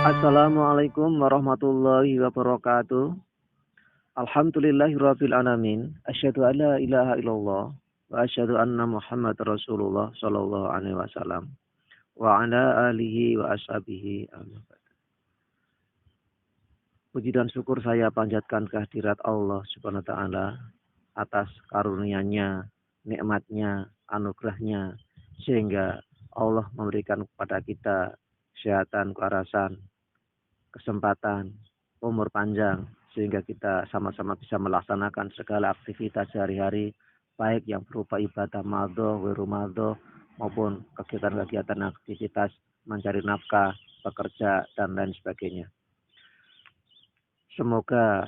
Assalamualaikum warahmatullahi wabarakatuh. Alhamdulillahirabbil alamin. Asyhadu an la ilaha illallah wa asyhadu anna Muhammad Rasulullah sallallahu alaihi wasallam wa ala alihi wa ashabihi. Puji dan syukur saya panjatkan kehadirat Allah Subhanahu wa taala atas karunia-Nya, nikmat-Nya, anugerah-Nya sehingga Allah memberikan kepada kita kesehatan, kewarasan, kesempatan, umur panjang, sehingga kita sama-sama bisa melaksanakan segala aktivitas sehari-hari, baik yang berupa ibadah madho, wiru madho, maupun kegiatan-kegiatan aktivitas mencari nafkah, bekerja, dan lain sebagainya. Semoga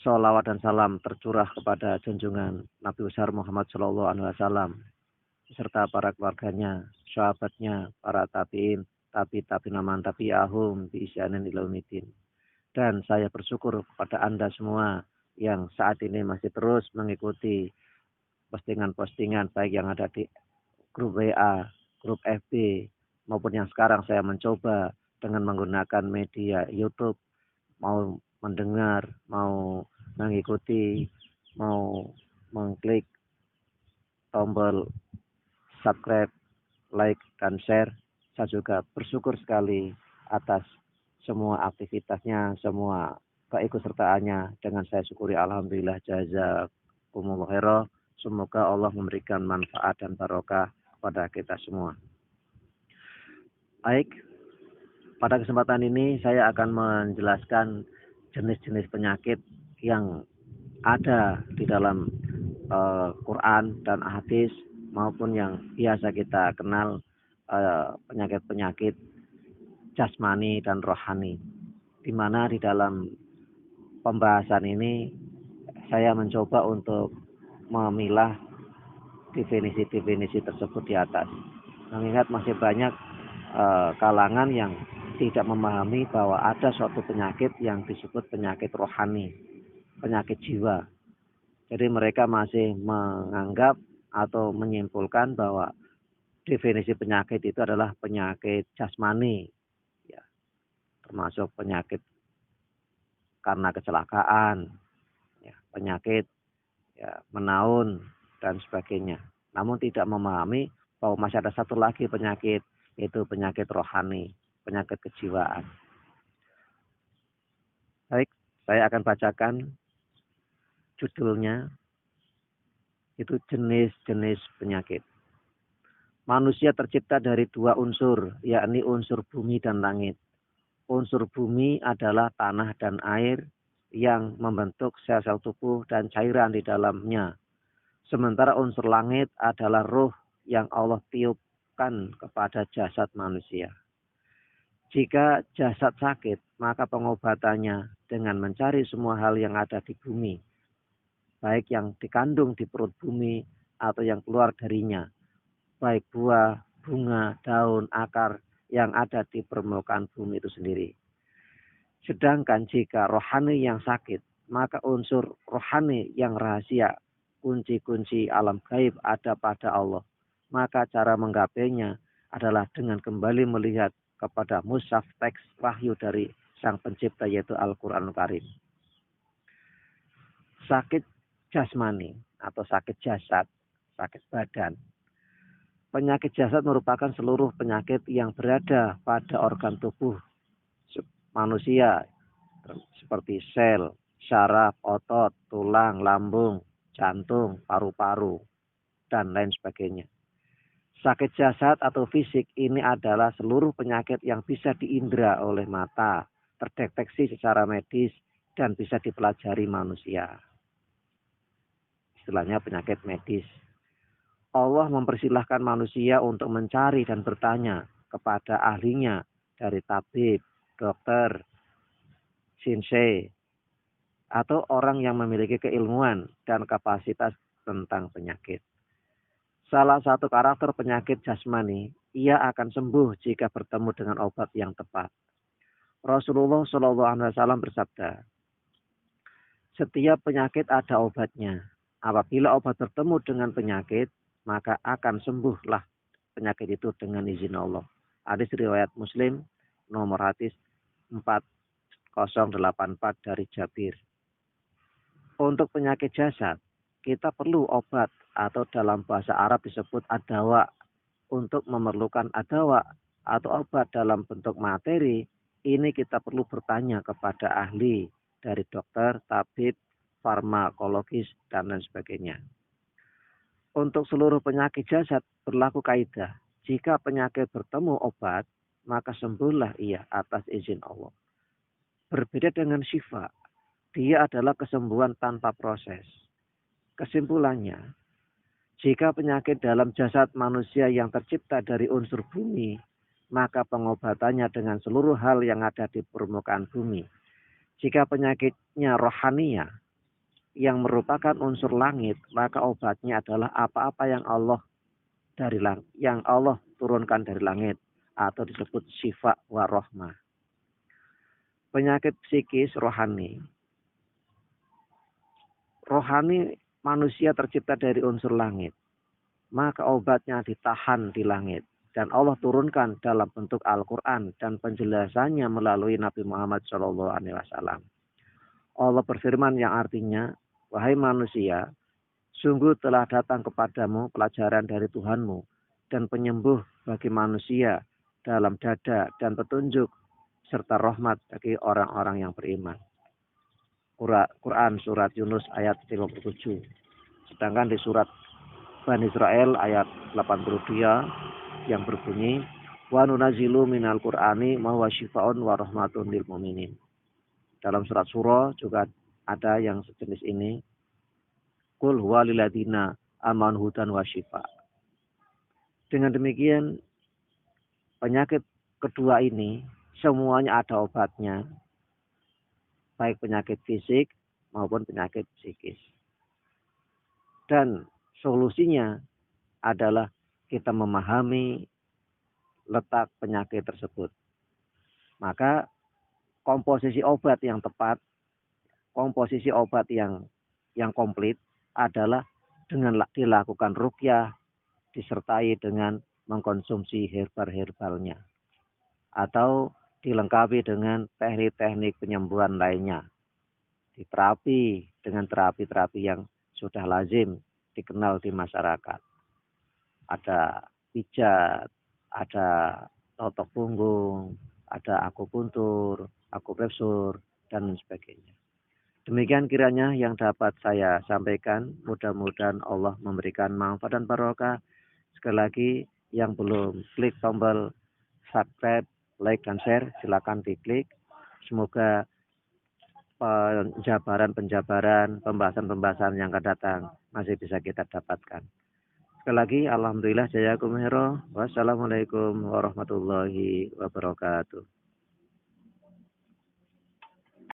sholawat dan salam tercurah kepada junjungan Nabi besar Muhammad SAW serta para keluarganya, sahabatnya, para tabiin, tabi naman tabi'ahum bi isyanin ilaumiddin. Dan saya bersyukur kepada Anda semua yang saat ini masih terus mengikuti postingan-postingan baik yang ada di grup WA, grup FB, maupun yang sekarang saya mencoba dengan menggunakan media YouTube, mau mendengar, mau mengikuti, mau mengklik tombol subscribe, like, dan share. Saya juga bersyukur sekali atas semua aktivitasnya, semua keikutsertaannya. Dengan saya syukuri alhamdulillah jazakumullah khairan. Semoga Allah memberikan manfaat dan barokah kepada kita semua. Baik, pada kesempatan ini saya akan menjelaskan jenis-jenis penyakit yang ada di dalam Quran dan hadis maupun yang biasa kita kenal penyakit-penyakit jasmani dan rohani, di mana di dalam pembahasan ini saya mencoba untuk memilah definisi-definisi tersebut di atas, mengingat masih banyak kalangan yang tidak memahami bahwa ada suatu penyakit yang disebut penyakit rohani, penyakit jiwa. Jadi mereka masih menganggap atau menyimpulkan bahwa definisi penyakit itu adalah penyakit jasmani, ya, termasuk penyakit karena kecelakaan, ya, penyakit ya, menaun dan sebagainya. Namun tidak memahami bahwa masih ada satu lagi penyakit, yaitu penyakit rohani, penyakit kejiwaan. Baik, saya akan bacakan judulnya, itu jenis-jenis penyakit. Manusia tercipta dari dua unsur, yakni unsur bumi dan langit. Unsur bumi adalah tanah dan air yang membentuk sel-sel tubuh dan cairan di dalamnya. Sementara unsur langit adalah ruh yang Allah tiupkan kepada jasad manusia. Jika jasad sakit, maka pengobatannya dengan mencari semua hal yang ada di bumi, baik yang dikandung di perut bumi atau yang keluar darinya, baik buah, bunga, daun, akar yang ada di permukaan bumi itu sendiri. Sedangkan jika rohani yang sakit, maka unsur rohani yang rahasia, kunci-kunci alam gaib ada pada Allah. Maka cara menggapainya adalah dengan kembali melihat kepada mushaf teks wahyu dari Sang Pencipta, yaitu Al-Quranul Karim. Sakit jasmani atau sakit jasad, sakit badan. Penyakit jasad merupakan seluruh penyakit yang berada pada organ tubuh manusia seperti sel, syaraf, otot, tulang, lambung, jantung, paru-paru, dan lain sebagainya. Sakit jasad atau fisik ini adalah seluruh penyakit yang bisa diindra oleh mata, terdeteksi secara medis, dan bisa dipelajari manusia. Istilahnya penyakit medis. Allah mempersilahkan manusia untuk mencari dan bertanya kepada ahlinya dari tabib, dokter, sinsei, atau orang yang memiliki keilmuan dan kapasitas tentang penyakit. Salah satu karakter penyakit jasmani, ia akan sembuh jika bertemu dengan obat yang tepat. Rasulullah SAW bersabda, setiap penyakit ada obatnya. Apabila obat bertemu dengan penyakit, maka akan sembuhlah penyakit itu dengan izin Allah. Hadis riwayat Muslim nomor hadis 4084 dari Jabir. Untuk penyakit jasad, kita perlu obat atau dalam bahasa Arab disebut adawa. Untuk memerlukan adawa atau obat dalam bentuk materi, ini kita perlu bertanya kepada ahli dari dokter, tabib, farmakologis, dan lain sebagainya. Untuk seluruh penyakit jasad berlaku kaidah. Jika penyakit bertemu obat, maka sembuhlah ia atas izin Allah. Berbeda dengan syifa, dia adalah kesembuhan tanpa proses. Kesimpulannya, jika penyakit dalam jasad manusia yang tercipta dari unsur bumi, maka pengobatannya dengan seluruh hal yang ada di permukaan bumi. Jika penyakitnya rohania, yang merupakan unsur langit, maka obatnya adalah apa-apa yang Allah turunkan dari langit, atau disebut syifa wa rohmah. Penyakit psikis rohani manusia tercipta dari unsur langit, maka obatnya ditahan di langit dan Allah turunkan dalam bentuk Al-Quran dan penjelasannya melalui Nabi Muhammad SAW. Allah berfirman yang artinya, wahai manusia, sungguh telah datang kepadamu pelajaran dari Tuhanmu dan penyembuh bagi manusia dalam dada dan petunjuk serta rahmat bagi orang-orang yang beriman. Quran surat Yunus ayat 57. Sedangkan di surat Bani Israel ayat 82 yang berbunyi, wa nunazilu minal Qur'ani ma huwa syifaa'un wa rahmatun lil mu'minin. Dalam surat Surah juga ada yang sejenis ini. Qul huwa lil ladzina amanu hudan wa syifa'. Dengan demikian penyakit kedua ini semuanya ada obatnya, baik penyakit fisik maupun penyakit psikis. Dan solusinya adalah kita memahami letak penyakit tersebut. Maka komposisi obat yang tepat, komposisi obat yang komplit adalah dengan dilakukan ruqyah disertai dengan mengkonsumsi herbal-herbalnya atau dilengkapi dengan teknik-teknik penyembuhan lainnya. Diterapi dengan terapi-terapi yang sudah lazim dikenal di masyarakat. Ada pijat, ada totok punggung, ada akupuntur, akupresur, dan sebagainya. Demikian kiranya yang dapat saya sampaikan. Mudah-mudahan Allah memberikan manfaat dan barokah. Sekali lagi, yang belum klik tombol subscribe, like, dan share, silakan diklik. Semoga penjabaran, pembahasan yang akan datang masih bisa kita dapatkan. Sekali lagi, alhamdulillah, jazakumullah khairan. Wassalamualaikum warahmatullahi wabarakatuh.